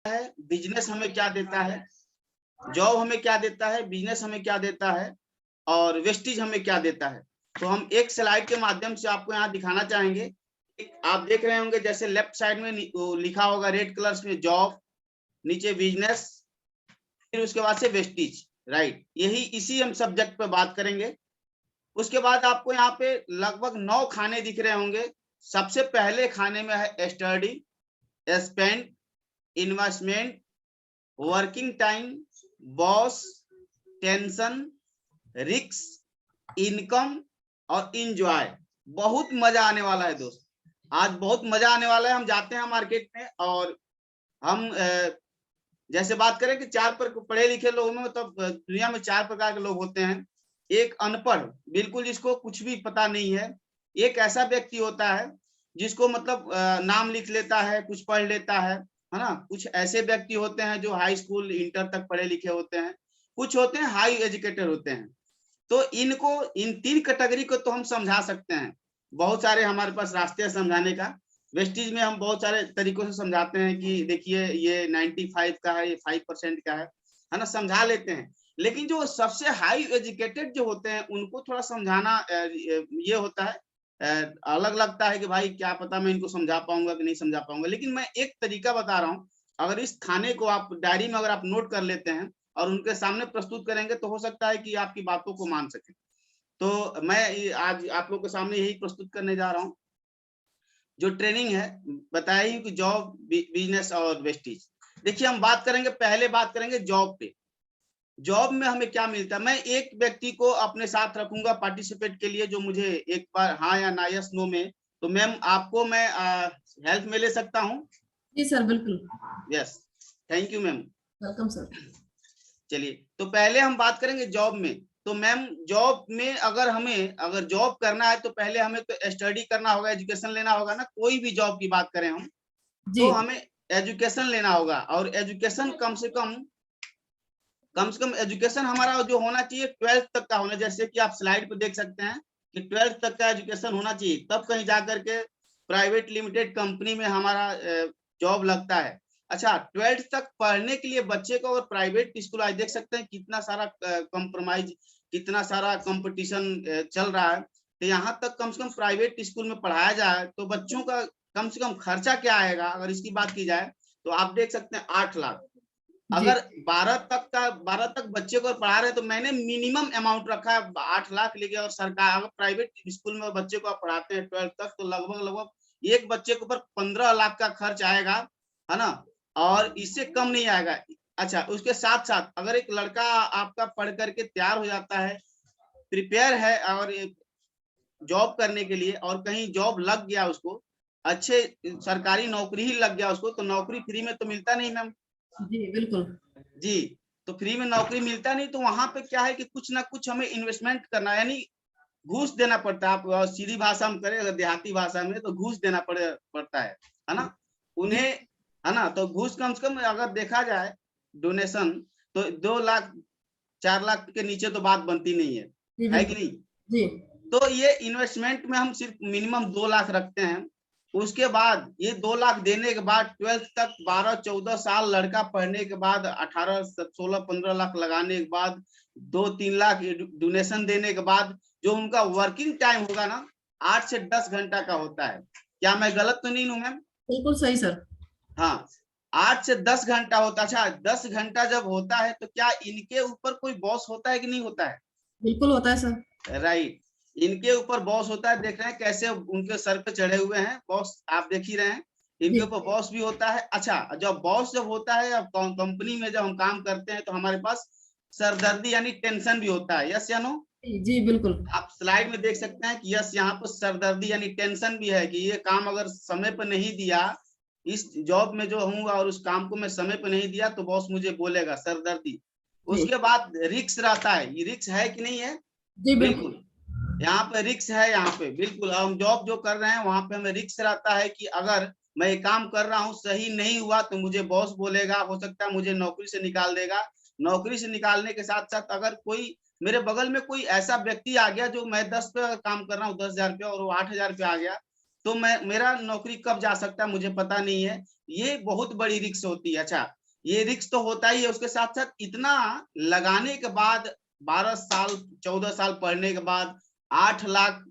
है, बिजनेस हमें क्या देता है, जॉब हमें क्या देता है, बिजनेस हमें क्या देता है और वेस्टेज हमें क्या देता है। तो हम एक स्लाइड के माध्यम से आपको यहाँ दिखाना चाहेंगे। आप देख रहे होंगे जैसे लेफ्ट साइड में लिखा होगा रेड कलर्स में जॉब, नीचे बिजनेस, फिर उसके बाद से वेस्टेज, राइट। यही इसी हम सब्जेक्ट पे बात करेंगे। उसके बाद आपको यहाँ पे लगभग 9 खाने दिख रहे होंगे। सबसे पहले खाने में है study, spend, investment, working time, boss, tension, risk, income और इंजॉय। बहुत मजा आने वाला है दोस्त, आज बहुत मजा आने वाला है। हम जाते हैं मार्केट में और हम जैसे बात करें कि पढ़े लिखे लोगों में, मतलब दुनिया में 4 प्रकार के लोग होते हैं। एक अनपढ़, बिल्कुल जिसको कुछ भी पता नहीं है। एक ऐसा व्यक्ति होता है जिसको मतलब नाम लिख लेता है, कुछ पढ़ लेता है ना। कुछ ऐसे व्यक्ति होते हैं जो हाई स्कूल इंटर तक पढ़े लिखे होते हैं, कुछ होते हैं हाई एजुकेटेड होते हैं। तो इनको, इन 3 कैटेगरी को तो हम समझा सकते हैं। बहुत सारे हमारे पास रास्ते हैं समझाने का। वेस्टेज में हम बहुत सारे तरीकों से समझाते हैं कि देखिए ये 95 का है, ये 5% का है ना, समझा लेते हैं। लेकिन जो सबसे हाई एजुकेटेड जो होते हैं उनको थोड़ा समझाना ये होता है, अलग लगता है कि भाई क्या पता मैं इनको समझा पाऊंगा कि नहीं समझा पाऊंगा। लेकिन मैं एक तरीका बता रहा हूँ, अगर इस खाने को आप डायरी में अगर आप नोट कर लेते हैं और उनके सामने प्रस्तुत करेंगे तो हो सकता है कि आपकी बातों को मान सके। तो मैं आज आप लोग के सामने यही प्रस्तुत करने जा रहा हूँ। जो ट्रेनिंग है बताया ही कि जॉब, बिजनेस और वेस्टेज। देखिए हम बात करेंगे, पहले बात करेंगे जॉब पे। जॉब में हमें क्या मिलता है। मैं एक व्यक्ति को अपने साथ रखूंगा पार्टिसिपेट के लिए, जो मुझे एक बार हाँ या ना, यस नो में, तो मैम आपको मैं हेल्प में ले सकता हूँ। जी सर, बिल्कुल। Yes, thank you ma'am. Welcome sir. चलिए, तो पहले हम बात करेंगे जॉब में। तो मैम जॉब में अगर जॉब करना है तो पहले हमें तो स्टडी करना होगा, एजुकेशन लेना होगा ना। कोई भी जॉब की बात करें हम, तो हमें एजुकेशन लेना होगा। और एजुकेशन कम से कम एजुकेशन हमारा जो होना चाहिए 12th तक का होना। जैसे कि आप स्लाइड पे देख सकते हैं कि 12th तक का एजुकेशन होना चाहिए, तब कहीं जाकर के प्राइवेट लिमिटेड कंपनी में हमारा जॉब लगता है। अच्छा, 12th तक पढ़ने के लिए बच्चे को अगर प्राइवेट स्कूल, आज देख सकते हैं कितना सारा कंप्रोमाइज, कितना सारा कंपटीशन चल रहा है। तो यहाँ तक कम से कम प्राइवेट स्कूल में पढ़ाया जाए तो बच्चों का कम से कम खर्चा क्या आएगा, अगर इसकी बात की जाए तो आप देख सकते हैं 8 लाख। अगर 12 तक बच्चे को पढ़ा रहे हैं तो मैंने मिनिमम अमाउंट रखा है 8 लाख लेके। और सरकार अगर प्राइवेट स्कूल में बच्चे को आप पढ़ाते हैं 12th तक, तो लगभग एक बच्चे के ऊपर 15 लाख का खर्च आएगा, है ना, और इससे कम नहीं आएगा। अच्छा, उसके साथ साथ अगर एक लड़का आपका पढ़ करके तैयार हो जाता है, प्रिपेयर है और जॉब करने के लिए, और कहीं जॉब लग गया उसको, अच्छे सरकारी नौकरी ही लग गया उसको, तो नौकरी फ्री में तो मिलता नहीं मैम। जी बिल्कुल जी, तो फ्री में नौकरी मिलता नहीं। तो वहां पे क्या है कि कुछ ना कुछ हमें इन्वेस्टमेंट करना, यानी घूस देना पड़ता है। आप सीधी भाषा में करें, अगर देहाती भाषा में, तो घूस देना पड़ता है ना उन्हें, है ना। तो घूस कम से कम अगर देखा जाए डोनेशन, तो 2 लाख 4 लाख के नीचे तो बात बनती नहीं है कि नहीं। जी। तो ये इन्वेस्टमेंट में हम सिर्फ मिनिमम 2 लाख रखते हैं। उसके बाद ये 2 लाख देने के बाद 12th तक 12-14 साल लड़का पढ़ने के बाद 18-16-15 लाख लगाने के बाद 2-3 लाख डोनेशन देने के बाद जो उनका वर्किंग टाइम होगा ना, 8 से 10 घंटा का होता है। क्या मैं गलत तो नहीं हूँ मैम? बिल्कुल सही सर। हाँ, 8 से 10 घंटा होता है। अच्छा, 10 घंटा जब होता है तो क्या इनके ऊपर कोई बॉस होता है कि नहीं होता है? बिल्कुल होता है सर। राइट, इनके ऊपर बॉस होता है। देख रहे हैं कैसे उनके सर पे चढ़े हुए हैं बॉस, आप देख ही रहे हैं, इनके ऊपर बॉस भी होता है। अच्छा, जब बॉस जब होता है, अब कंपनी में जब हम काम करते हैं तो हमारे पास सरदर्दी यानी टेंशन भी होता है। यस या नो? जी बिल्कुल। आप स्लाइड में देख सकते हैं कि यस, यहाँ पर सरदर्दी यानी टेंशन भी है कि ये काम अगर समय पर नहीं दिया, इस जॉब में जो हूँ और उस काम को मैं समय पर नहीं दिया तो बॉस मुझे बोलेगा, सरदर्दी। उसके बाद रिक्स रहता है, ये रिक्स है कि नहीं है? जी बिल्कुल, यहाँ पे रिक्स है। यहाँ पे बिल्कुल हम जॉब जो कर रहे हैं वहां पे हमें रिक्स रहता है कि अगर मैं ये काम कर रहा हूँ सही नहीं हुआ तो मुझे बॉस बोलेगा, हो सकता है मुझे नौकरी से निकाल देगा। नौकरी से निकालने के साथ साथ अगर कोई मेरे बगल में कोई ऐसा व्यक्ति आ गया जो मैं 10 पे काम कर रहा हूँ, 10,000 पे, और वो 8,000 पे आ गया, तो मैं, मेरा नौकरी कब जा सकता है मुझे पता नहीं है। ये बहुत बड़ी रिस्क होती है। अच्छा, ये रिस्क तो होता ही है, उसके साथ साथ इतना लगाने के बाद 12 साल 14 साल पढ़ने के बाद 8 लाख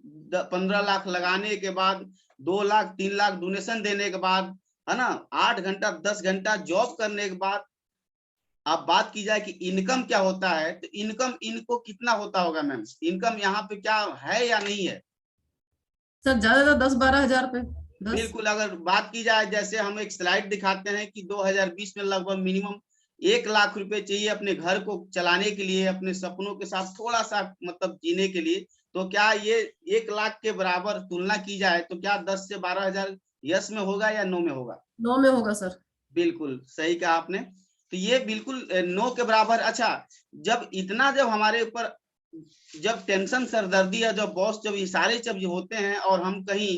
15 लाख लगाने के बाद 2 लाख 3 लाख डोनेशन देने के बाद, है ना, 8 घंटा 10 घंटा जॉब करने के बाद आप बात की जाए कि इनकम क्या होता है, तो इनकम इनको कितना होता होगा मैम? इनकम यहाँ पे क्या है या नहीं है? सर ज्यादा 10-12 हजार रुपए। 10। बिल्कुल, अगर बात की जाए, जैसे हम एक स्लाइड दिखाते हैं कि 2020 में लगभग मिनिमम 1 लाख रुपए चाहिए अपने घर को चलाने के लिए, अपने सपनों के साथ थोड़ा सा मतलब जीने के लिए। तो क्या ये 1 लाख के बराबर तुलना की जाए तो क्या 10 से 12 हजार यस में होगा या नो में होगा? 9 में होगा सर। बिल्कुल सही कहा आपने। तो ये बिल्कुल नो के बराबर। अच्छा, जब इतना जब हमारे ऊपर जब टेंशन सरदर्दी है, जब बॉस जब इशारे जब होते हैं और हम कहीं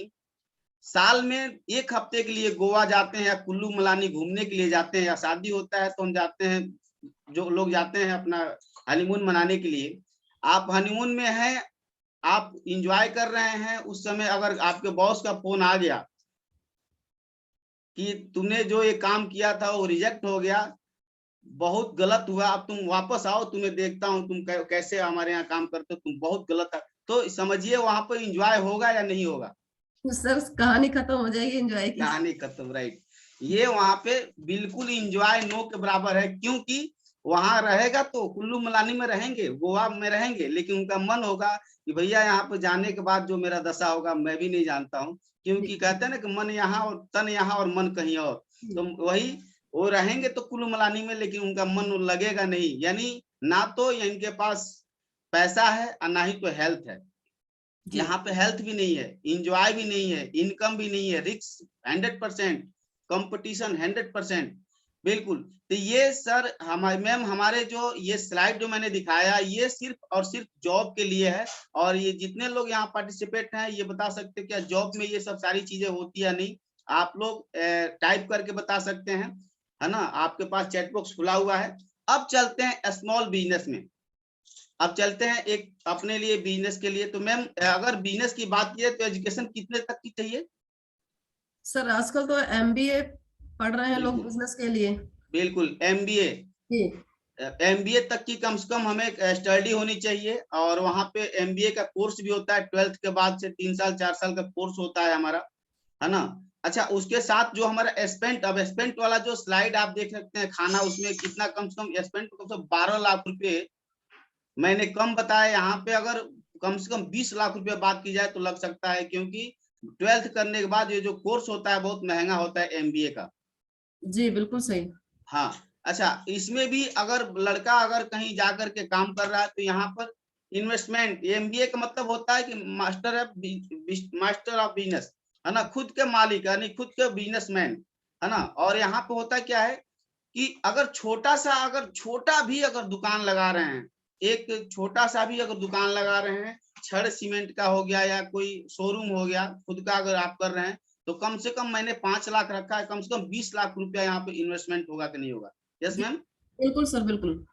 साल में 1 हफ्ते के लिए गोवा जाते हैं या कुल्लू मनाली घूमने के लिए जाते हैं, या शादी होता है तो हम जाते हैं, जो लोग जाते हैं अपना हनीमून मनाने के लिए। आप हनीमून में हैं, आप इंजॉय कर रहे हैं, उस समय अगर आपके बॉस का फोन आ गया कि तुमने जो ये काम किया था वो रिजेक्ट हो गया, बहुत गलत हुआ, अब तुम वापस आओ, तुम्हें देखता हूँ तुम कैसे हमारे यहाँ काम करते हो, तुम बहुत गलत है, तो समझिए वहां पर इंजॉय होगा या नहीं होगा? सर कहानी खत्म हो जाएगी एंजॉय की। कहानी खत्म, राइट। ये वहां पे बिल्कुल इंजॉय नो के बराबर है, क्योंकि वहां रहेगा तो कुल्लू मनाली में रहेंगे, गोवा में रहेंगे, लेकिन उनका मन होगा कि भैया यहाँ पे जाने के बाद जो मेरा दशा होगा मैं भी नहीं जानता हूँ, क्योंकि कहते हैं ना कि मन यहाँ और तन यहाँ और मन कहीं और। तो वही वो रहेंगे तो कुल्लू मनाली में, लेकिन उनका मन लगेगा नहीं, यानी ना तो इनके पास पैसा है और ना ही तो हेल्थ है। यहाँ पे हेल्थ भी नहीं है, इंजॉय भी नहीं है, इनकम भी नहीं है, रिस्क 100%, कंपटीशन 100%। बिल्कुल। तो ये सर हमारे मैम, हमारे जो ये स्लाइड जो मैंने दिखाया ये सिर्फ और सिर्फ जॉब के लिए है, और ये जितने लोग यहाँ पार्टिसिपेट हैं ये बता सकते हैं क्या जॉब में ये सब सारी चीजें होती है नहीं? आप लोग टाइप करके बता सकते हैं, है ना, आपके पास चैट बॉक्स खुला हुआ है। अब चलते हैं स्मॉल बिजनेस में, अब चलते हैं एक अपने लिए बिजनेस के लिए। तो मैम अगर बिजनेस की बात की तो एजुकेशन कितने तक की चाहिए? सर आजकल तो एमबीए पढ़ रहे हैं लोग बिल्कुल बिजनेस के लिए। बिल्कुल, एमबीए, जी एमबीए तक की कम से कम हमें स्टडी होनी चाहिए, और वहां पे एमबीए का कोर्स भी होता है, 12th के बाद से 3 साल 4 साल का कोर्स होता है हमारा, है ना। अच्छा, उसके साथ जो हमारा स्पेंट, अब स्पेंट वाला जो स्लाइड आप देख सकते हैं, खाना उसमें कितना कम से कम स्पेंट, कम से कम 12 लाख रुपए मैंने कम बताया। यहाँ पे अगर कम से कम 20 लाख रुपए बात की जाए तो लग सकता है, क्योंकि 12th करने के बाद ये जो कोर्स होता है बहुत महंगा होता है एमबीए का। जी बिल्कुल सही। हाँ। अच्छा, इसमें भी अगर लड़का अगर कहीं जाकर के काम कर रहा है तो यहाँ पर इन्वेस्टमेंट, एमबीए का मतलब होता है कि मास्टर ऑफ बिजनेस, है ना, खुद के मालिक यानी खुद के बिजनेसमैन, है ना। और यहाँ पे होता क्या है कि अगर छोटा सा, अगर छोटा भी अगर दुकान लगा रहे हैं, एक छोटा सा भी अगर दुकान लगा रहे हैं, छड़ सीमेंट का हो गया या कोई शोरूम हो गया खुद का, अगर आप कर रहे हैं तो कम से कम मैंने 5 लाख रखा है, कम से कम 20 लाख रुपया यहाँ पे इन्वेस्टमेंट होगा कि नहीं होगा? यस जी मैम। बिल्कुल सर बिल्कुल।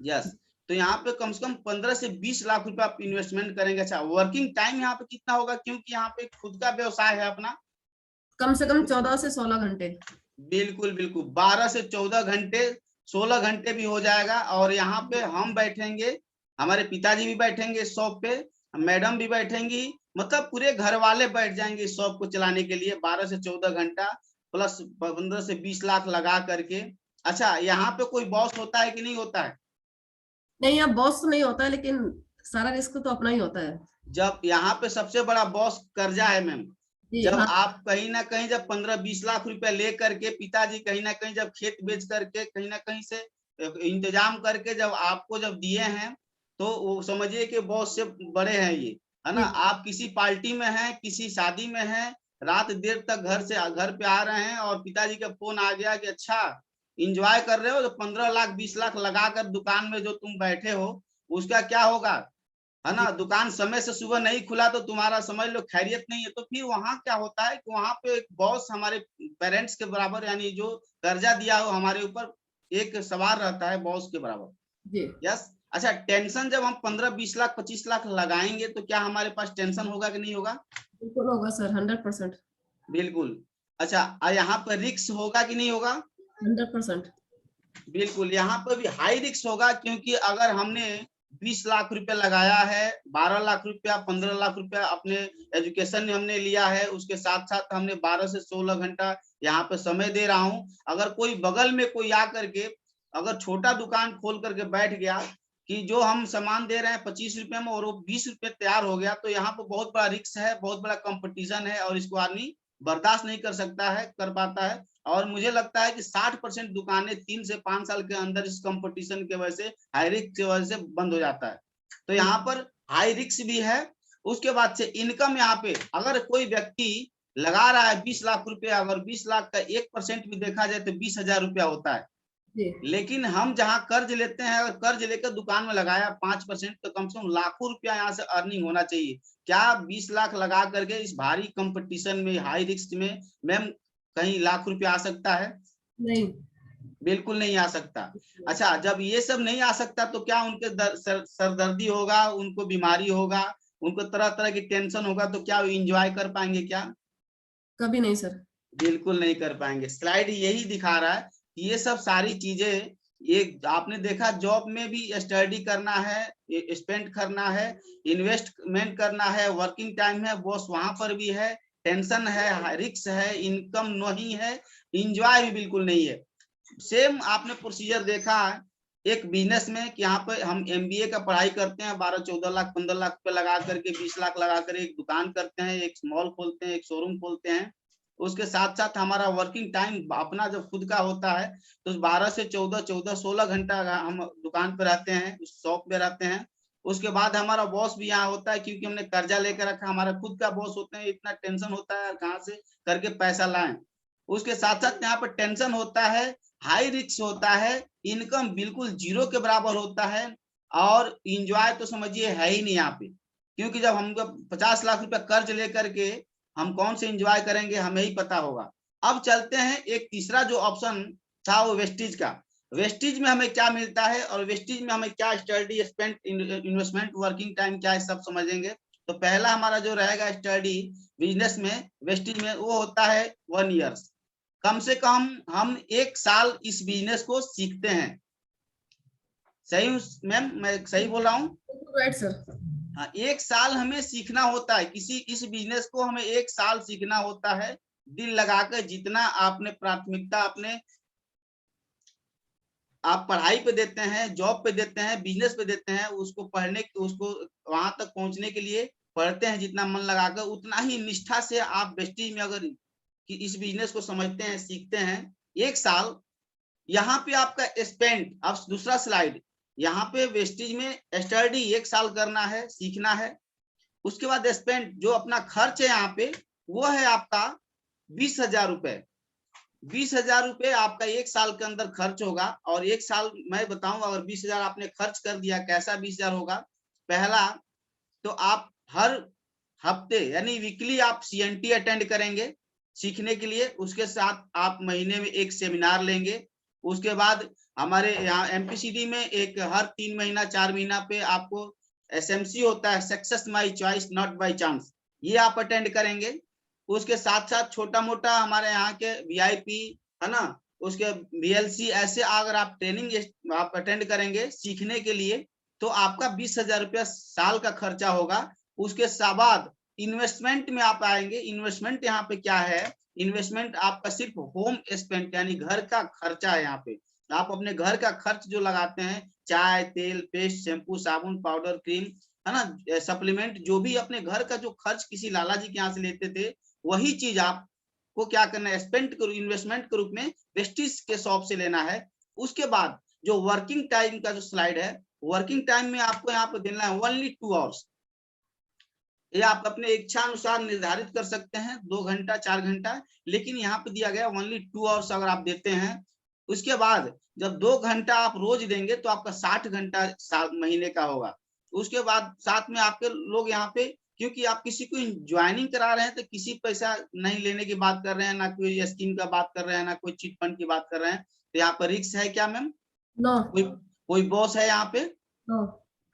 यस। तो यहाँ पे कम से कम 15 से 20 लाख रुपया आप इन्वेस्टमेंट करेंगे। अच्छा, वर्किंग टाइम यहाँ पे कितना होगा, क्योंकि यहाँ पे खुद का व्यवसाय है अपना? कम से कम 14 से 16 घंटे। बिल्कुल बिल्कुल, 12 से 14 घंटे, 16 घंटे भी हो जाएगा। और यहाँ पे हम बैठेंगे, हमारे पिताजी भी बैठेंगे शॉप पे, मैडम भी बैठेंगी, मतलब पूरे घर वाले बैठ जाएंगे शॉप को चलाने के लिए 12 से 14 घंटा, प्लस 15 से 20 लाख लगा करके। अच्छा, यहाँ पे कोई बॉस होता है कि नहीं होता है? नहीं अब बॉस तो नहीं होता है, लेकिन सारा रिस्क तो अपना ही होता है। जब यहाँ पे सबसे बड़ा बॉस कर्जा है मैम। जी जब हाँ। आप कहीं ना कहीं जब 15-20 लाख रुपया ले करके, पिताजी कहीं ना कहीं जब खेत बेच करके कहीं ना कहीं से इंतजाम करके जब आपको जब दिए हैं, तो वो समझिए कि बॉस से बड़े हैं ये, है ना। जी आप किसी पार्टी में हैं, किसी शादी में हैं, रात देर तक घर पे आ रहे हैं और पिताजी का फोन आ गया कि अच्छा इंजॉय कर रहे हो, तो 15 लाख 20 लाख लगा कर दुकान में जो तुम बैठे हो उसका क्या होगा, है जी ना। दुकान समय से सुबह नहीं खुला तो तुम्हारा समझ लो खैरियत नहीं है। तो फिर वहां क्या होता है कि वहां पे एक बॉस हमारे पेरेंट्स के बराबर, यानी जो कर्जा दिया हो हमारे ऊपर, एक सवाल रहता है बॉस के बराबर। जी यस। अच्छा, टेंशन जब हम 15-20 लाख 25 लाख लगाएंगे तो क्या हमारे पास टेंशन होगा कि नहीं होगा? बिल्कुल होगा सर 100%। बिल्कुल। अच्छा, यहाँ पर रिस्क होगा कि नहीं होगा? 100%। बिल्कुल, यहाँ पर भी हाई रिस्क होगा, क्योंकि अगर हमने 20 लाख रुपया लगाया है, 12 लाख रुपया, 15 लाख रुपया अपने एजुकेशन में हमने लिया है, उसके साथ साथ हमने 12 से 16 घंटा यहाँ पे समय दे रहा हूँ। अगर कोई बगल में कोई आ करके अगर छोटा दुकान खोल करके बैठ गया कि जो हम सामान दे रहे हैं 25 रुपए में और वो 20 रुपए तैयार हो गया, तो यहाँ पर बहुत बड़ा रिस्क है, बहुत बड़ा कंपटीशन है और इसको आदमी बर्दाश्त नहीं कर सकता है, कर पाता है। और मुझे लगता है कि 60% दुकानें 3 से 5 साल के अंदर इस कंपटीशन के वजह से, हाई रिस्क की वजह से बंद हो जाता है। तो यहाँ पर हाई रिस्क भी है। उसके बाद से इनकम, यहाँ पे अगर कोई व्यक्ति लगा रहा है 20 लाख रुपया, अगर 20 लाख का 1% भी देखा जाए तो 20,000 रुपया होता है। लेकिन हम जहाँ कर्ज लेते हैं, अगर कर्ज लेकर दुकान में लगाया 5%, तो कम से कम लाखों रुपया यहाँ से अर्निंग होना चाहिए। क्या 20 लाख लगा करके इस भारी कंपटीशन में, हाई रिस्क में मैम कहीं लाख रुपया आ सकता है? नहीं, बिल्कुल नहीं आ सकता। अच्छा, जब ये सब नहीं आ सकता तो क्या उनके सरदर्दी होगा, उनको बीमारी होगा, उनको तरह तरह की टेंशन होगा, तो क्या वो इंजॉय कर पाएंगे क्या? कभी नहीं सर। बिल्कुल नहीं कर पाएंगे। स्लाइड यही दिखा रहा है कि ये सब सारी चीजें, ये आपने देखा जॉब में भी स्टडी करना है, स्पेंड करना है, इन्वेस्टमेंट करना है, वर्किंग टाइम है, बॉस वहां पर भी है, टेंशन है, रिस्क है, इनकम नहीं है, इंजॉय भी बिल्कुल नहीं है। सेम आपने प्रोसीजर देखा है एक बिजनेस में कि यहाँ पे हम एमबीए का पढ़ाई करते हैं, 12-14 लाख 15 लाख रुपए लगा करके, 20 लाख लगा कर एक दुकान करते हैं, एक मॉल खोलते हैं, एक शोरूम खोलते हैं। उसके साथ साथ हमारा वर्किंग टाइम अपना जब खुद का होता है तो 12 से 14-16 घंटा हम दुकान पे रहते हैं, उस शॉप पे रहते हैं। उसके बाद हमारा बॉस भी यहाँ होता है, क्योंकि हमने कर्जा लेकर रखा, हमारा खुद का बॉस होते हैं, इतना टेंशन होता है कहाँ से करके पैसा लाएं। उसके साथ साथ यहाँ पर टेंशन होता है, हाई रिस्क होता है, इनकम बिल्कुल जीरो के बराबर होता है, और इंजॉय तो समझिए है ही नहीं यहाँ पे। क्योंकि जब हम 50 लाख रुपया कर्ज लेकर के हम कौन से एंजॉय करेंगे, हमें ही पता होगा। अब चलते हैं, एक तीसरा जो ऑप्शन था वो वेस्टिज का। वेस्टिज में हमें क्या मिलता है और वेस्टिज में हमें क्या study, spend, investment, working time क्या है, सब समझेंगे। तो पहला हमारा जो रहेगा स्टडी बिजनेस में, वेस्टिज में, वो होता है 1 ईयर। कम से कम हम 1 साल इस बिजनेस को सीखते हैं। सही मैम, मैं सही बोल रहा हूँ? Right sir. हाँ, 1 साल हमें सीखना होता है, किसी इस बिजनेस को हमें 1 साल सीखना होता है। दिल लगाकर जितना आपने प्राथमिकता अपने आप पढ़ाई पे देते हैं, जॉब पे देते हैं, बिजनेस पे देते हैं, उसको पढ़ने, उसको वहां तक पहुंचने के लिए पढ़ते हैं, जितना मन लगाकर, उतना ही निष्ठा से आप वेस्टिज में अगर कि इस बिजनेस को समझते हैं, सीखते हैं 1 साल, यहाँ पे आपका स्पेंड। अब दूसरा स्लाइड, यहाँ पे वेस्टिज में स्टडी 1 साल करना है, सीखना है। उसके बाद स्पेंड, जो अपना खर्च है यहाँ पे, वो है आपका 20,000 रुपए। 20,000 रुपए आपका 1 साल के अंदर खर्च होगा। और 1 साल मैं बताऊं, अगर 20,000 आपने खर्च कर दिया, कैसा 20,000 होगा? पहला तो आप हर हफ्ते यानी वीकली आप सीएनटी अटेंड करेंगे सीखने के लिए। उसके साथ आप महीने में एक सेमिनार लेंगे। उसके बाद हमारे यहाँ एमपीसीडी में एक हर 3 महीना 4 महीना पे आपको एसएमसी होता है, success my choice not by chance, ये आप अटेंड करेंगे। उसके साथ साथ छोटा मोटा हमारे यहाँ के वीआईपी है ना, उसके बीएलसी, ऐसे अगर आप ट्रेनिंग आप अटेंड करेंगे सीखने के लिए, तो आपका 20,000 रुपया साल का खर्चा होगा। उसके बाद इन्वेस्टमेंट में आप आएंगे। इन्वेस्टमेंट यहाँ पे क्या है? इन्वेस्टमेंट आपका सिर्फ होम स्पेंड यानी घर का खर्चा है। यहाँ पे आप अपने घर का खर्च जो लगाते हैं, चाय, तेल, पेस्ट, शैम्पू, साबुन, पाउडर, क्रीम, है ना, सप्लीमेंट, जो भी अपने घर का जो खर्च किसी लाला जी के यहाँ से लेते थे, वही चीज आपको क्या करना है, स्पेंड करो, इन्वेस्टमेंट के रूप में वेस्टिज के शॉप से लेना है। उसके बाद जो वर्किंग टाइम का जो स्लाइड है, वर्किंग टाइम में आपको यहाँ पे देना है ओनली 2 आवर्स। ये आप अपने इच्छा अनुसार निर्धारित कर सकते हैं, 2 घंटा 4 घंटा, लेकिन यहाँ पे दिया गया ओनली 2 आवर्स अगर आप देते हैं। उसके बाद जब 2 घंटा आप रोज देंगे तो आपका 60 घंटा महीने का होगा। उसके बाद साथ में आपके लोग यहाँ पे, क्योंकि आप किसी को ज्वाइनिंग करा रहे हैं तो किसी पैसा नहीं लेने की बात कर रहे हैं, ना कोई स्कीम का बात कर रहे हैं, ना कोई चिट फंड की बात कर रहे हैं। तो यहाँ पर रिस्क है क्या मैम? नो। कोई बॉस है यहाँ पे? नो।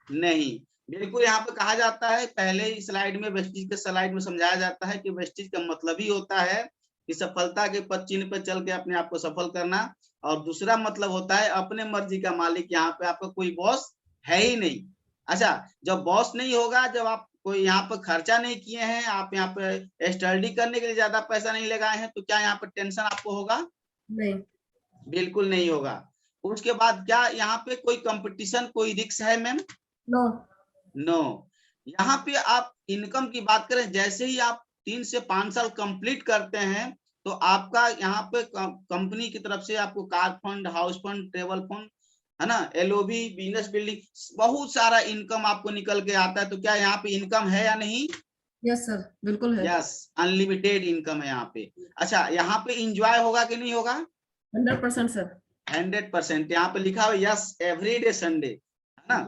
नहीं। बिल्कुल, यहाँ पे कहा जाता है, पहले ही स्लाइड में, वेस्टिज के स्लाइड में समझाया जाता है कि वेस्टिज का मतलब ही होता है कि सफलता के पद चिन्ह पे चल के अपने आप को सफल करना। और दूसरा मतलब होता है अपने मर्जी का मालिक। यहाँ पे आपका कोई बॉस है ही नहीं। अच्छा, जब बॉस नहीं होगा, जब आप कोई यहाँ पर खर्चा नहीं किए हैं, आप यहाँ पे स्टडी करने के लिए ज्यादा पैसा नहीं लगाए हैं, तो क्या यहाँ पर टेंशन आपको होगा? नहीं। बिल्कुल नहीं होगा। उसके बाद क्या यहाँ पे कोई कंपटीशन, कोई रिस्क है मैम? नो। नो। यहाँ पे आप इनकम की बात करें, जैसे ही आप 3 से 5 साल कंप्लीट करते हैं, तो आपका यहाँ पे कंपनी की तरफ से आपको car fund, house fund, travel fund, है ना, एलओबी, बिजनेस बिल्डिंग, बहुत सारा इनकम आपको निकल के आता है। तो क्या यहाँ पे इनकम है या नहीं? यस सर, बिल्कुल है। यस, अनलिमिटेड इनकम है यहाँ पे। अच्छा, यहाँ पे इंजॉय होगा कि नहीं होगा? 100% सर। 100%। यहाँ पे लिखा हुआ यस एवरीडे संडे, है ना।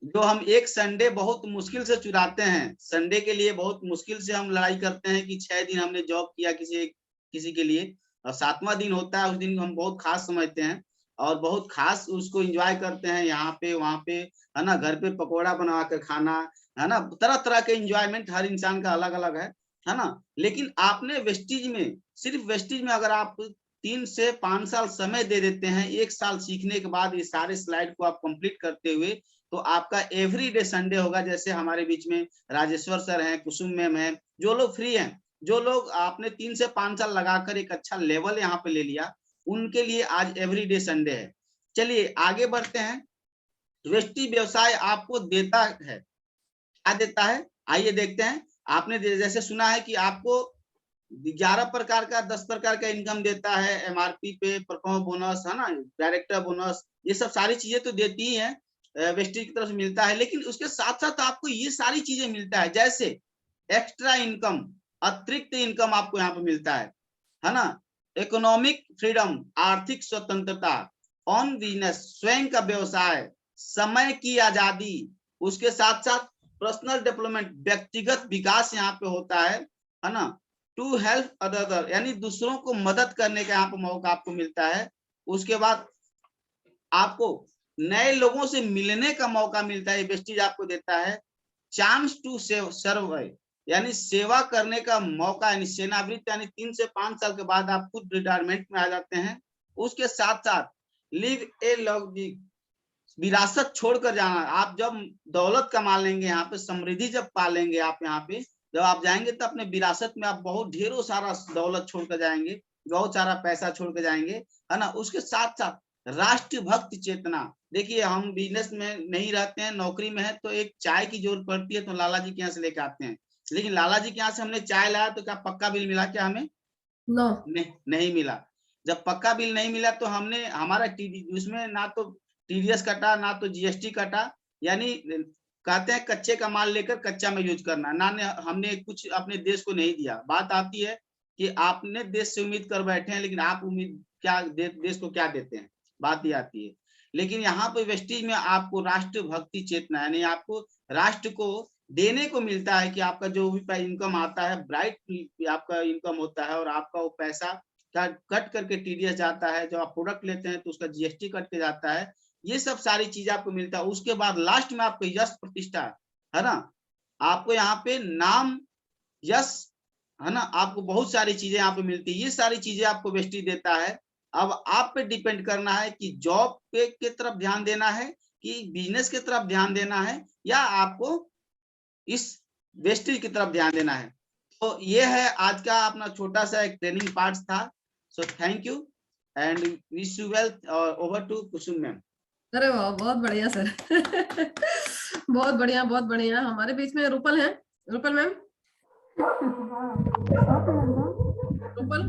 जो हम एक संडे बहुत मुश्किल से चुराते हैं, संडे के लिए बहुत मुश्किल से हम लड़ाई करते हैं कि 6 दिन हमने जॉब किया किसी के लिए, और 7वां दिन होता है, उस दिन हम बहुत खास समझते हैं और बहुत खास उसको एंजॉय करते हैं। यहाँ पे वहां पे, है ना, घर पे पकोड़ा बना कर खाना, है ना, तरह तरह के एंजॉयमेंट हर इंसान का अलग अलग है ना। लेकिन आपने वेस्टीज में, सिर्फ वेस्टीज में अगर आप 3 से 5 साल समय दे देते हैं, 1 साल सीखने के बाद ये सारे स्लाइड को आप कंप्लीट करते हुए, तो आपका एवरीडे संडे होगा। जैसे हमारे बीच में राजेश्वर सर हैं, कुसुम मैम है, जो लोग फ्री हैं, जो लोग आपने 3 से 5 साल लगाकर एक अच्छा लेवल यहाँ पे ले लिया, उनके लिए आज एवरीडे संडे है। चलिए आगे बढ़ते हैं। वेस्टी व्यवसाय आपको देता है, क्या देता है? आइए देखते हैं। आपने जैसे सुना है कि आपको 11 प्रकार का, 10 प्रकार का इनकम देता है, एमआरपी पे, परफॉर्म बोनस, है ना, डायरेक्टर बोनस, ये सब सारी चीजें तो देती ही है, वेस्टेज की तरफ से मिलता है। लेकिन उसके साथ साथ आपको ये सारी चीजें मिलता है, जैसे एक्स्ट्रा इनकम, अतिरिक्त इनकम आपको यहाँ पे मिलता है ना। इकोनॉमिक फ्रीडम, आर्थिक स्वतंत्रता, ऑन बिजनेस, स्वयं का व्यवसाय, समय की आजादी, उसके साथ साथ पर्सनल डेवलपमेंट, व्यक्तिगत विकास यहाँ पे होता है ना। टू हेल्प अदर, यानी दूसरों को मदद करने का यहाँ पे मौका आपको मिलता है। उसके बाद आपको नए लोगों से मिलने का मौका मिलता है, वेस्टीज आपको देता है। चांस टू सर्व, यानी सेवा करने का मौका, यानी सेवानिवृत्त, यानी 3 से 5 साल के बाद आप खुद रिटायरमेंट में आ जाते हैं। उसके साथ साथ लिव ए लग्जरी, विरासत छोड़कर जाना। आप जब दौलत कमा लेंगे, यहाँ पे समृद्धि जब पालेंगे, आप यहाँ पे जब आप जाएंगे, तो अपने विरासत में आप बहुत ढेरों सारा दौलत छोड़कर जाएंगे, बहुत सारा पैसा छोड़कर जाएंगे, है ना। उसके साथ साथ राष्ट्रभक्त चेतना। देखिए, हम बिजनेस में नहीं रहते हैं, नौकरी में है, तो एक चाय की जरूरत पड़ती है, तो लाला जी के यहाँ से लेके आते हैं। लेकिन लाला जी के यहाँ से हमने चाय लाया, तो क्या पक्का बिल मिला क्या हमें? नो। नहीं मिला। जब पक्का बिल नहीं मिला, तो हमने, हमारा उसमें ना तो टीडीएस कटा, ना तो जीएसटी कटा, यानी कहते हैं कच्चे का माल लेकर कच्चा में यूज करना ना, हमने कुछ अपने देश को नहीं दिया। बात आती है कि आपने देश से उम्मीद कर बैठे हैं, लेकिन आप उम्मीद क्या, देश को क्या देते हैं, बात ही आती है। लेकिन यहाँ पे वेस्टीज में आपको राष्ट्रभक्ति चेतना, यानी आपको राष्ट्र को देने को मिलता है कि आपका जो भी इनकम आता है, ब्राइट आपका इनकम होता है, और आपका वो पैसा कट करके टीडीएस जाता है। जब आप प्रोडक्ट लेते हैं तो उसका जीएसटी कट के जाता है। ये सब सारी चीजें आपको मिलता है। उसके बाद लास्ट में आपको यश प्रतिष्ठा, है ना, आपको यहाँ पे नाम, यश, है ना, आपको बहुत सारी चीजें यहाँ पे मिलती है। ये सारी चीजें आपको वेस्टीज देता है। अब आप पे डिपेंड करना है कि जॉब पे की तरफ ध्यान देना है, कि बिजनेस की तरफ ध्यान देना है, या आपको इस वेस्टेज की तरफ ध्यान देना है। तो ये है आज का अपना छोटा सा एक ट्रेनिंग पार्ट था। So thank you and wish you well. Over to Kusum ma'am. अरे वाह, बहुत बढ़िया सर। बहुत बढ़िया, बहुत बढ़िया। हमारे बीच में रूपल है, Rupal ma'am. Rupal,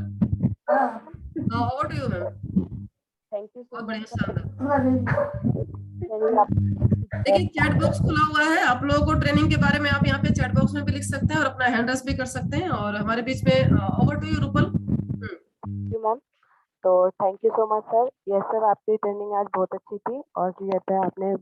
over to you ma'am. Thank you बहुत सो बढ़िया, मच। शानदार। देखिए, चैट बॉक्स खुला हुआ है, आप लोगों को ट्रेनिंग के बारे में आप यहाँ पे चैट बॉक्स में भी लिख सकते हैं और अपना हैंड रेस भी कर सकते हैं। और हमारे बीच में over to you Rupal. Ma'am, तो thank you so much sir. Yes sir, आपकी ट्रेनिंग आज बहुत अच्छी थी, और जो आपने